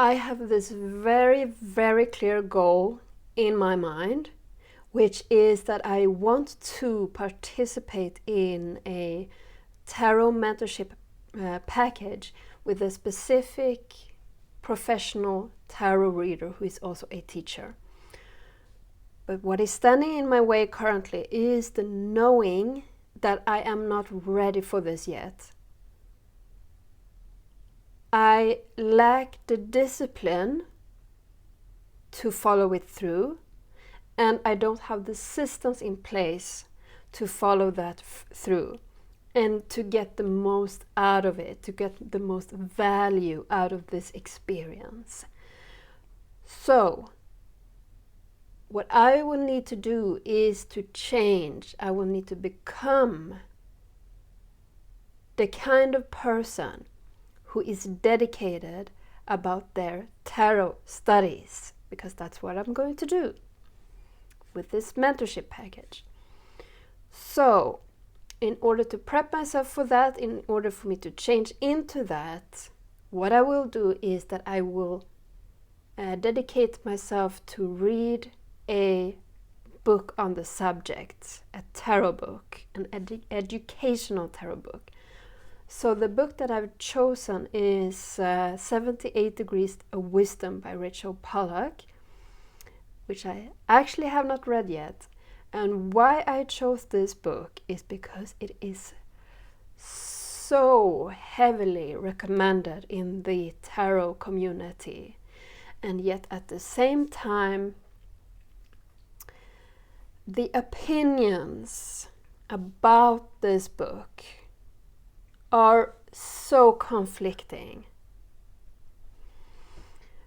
I have this very, very clear goal in my mind, which is that I want to participate in a tarot mentorship package with a specific professional tarot reader who is also a teacher. But what is standing in my way currently is the knowing that I am not ready for this yet. I lack the discipline to follow it through, and I don't have the systems in place to follow that through and to get the most out of it, to get the most value out of this experience. So, what I will need to do is to change. I will need to become the kind of person who is dedicated about their tarot studies, because that's what I'm going to do with this mentorship package. So, in order to prep myself for that, in order for me to change into that, what I will do is that I will dedicate myself to read a book on the subject, a tarot book, an educational tarot book. So the book that I've chosen is 78 Degrees of Wisdom by Pollack, which I actually have not read yet. And why I chose this book is because it is so heavily recommended in the tarot community. And yet at the same time, the opinions about this book are so conflicting.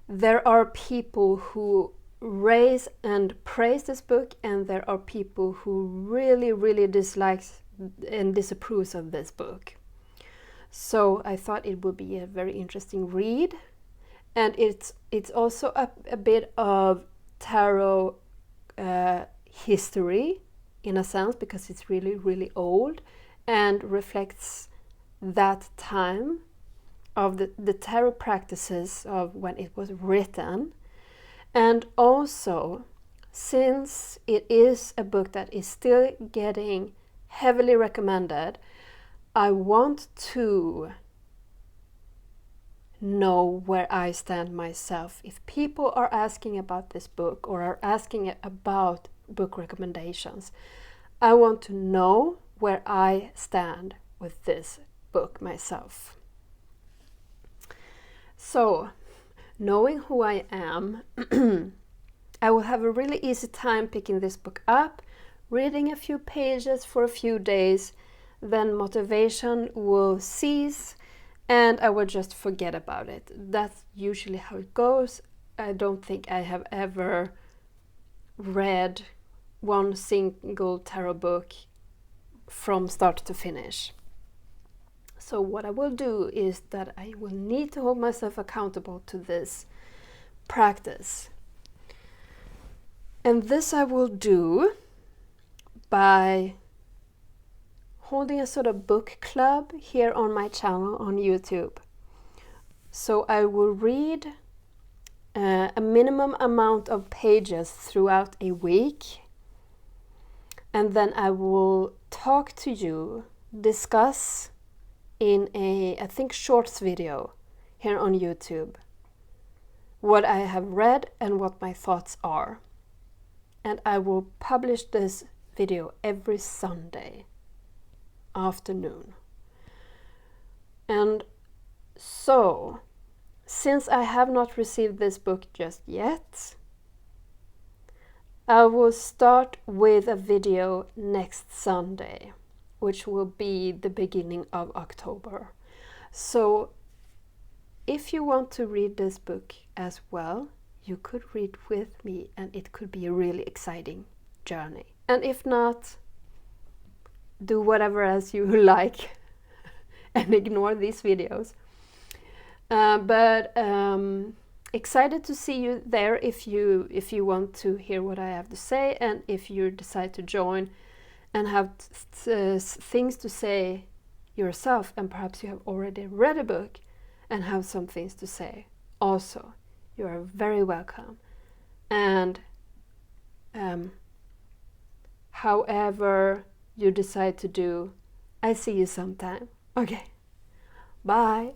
There are people who raise and praise this book, and there are people who really, really dislikes and disapproves of this book. So I thought it would be a very interesting read, and it's also a bit of tarot history in a sense, because it's really, really old and reflects that time of the tarot practices of when it was written. And also, since it is a book that is still getting heavily recommended, I want to know where I stand myself. If people are asking about this book or are asking about book recommendations, I want to know where I stand with this book myself. So, knowing who I am, I will have a really easy time picking this book up, reading a few pages for a few days, then motivation will cease and I will just forget about it. That's usually how it goes. I don't think I have ever read one single tarot book from start to finish. So what I will do is that I will need to hold myself accountable to this practice. And this I will do by holding a sort of book club here on my channel on YouTube. So I will read a minimum amount of pages throughout a week, and then I will talk to you, discuss in a, I think, shorts video here on YouTube what I have read and what my thoughts are. And I will publish this video every Sunday afternoon. And so, since I have not received this book just yet, I will start with a video next Sunday, which will be the beginning of October. So if you want to read this book as well, you could read with me and it could be a really exciting journey. And if not, do whatever else you like and ignore these videos. But excited to see you there if you want to hear what I have to say, and if you decide to join and have things to say yourself, and perhaps you have already read a book and have some things to say also. You are very welcome. And however you decide to do, I see you sometime. Okay, bye.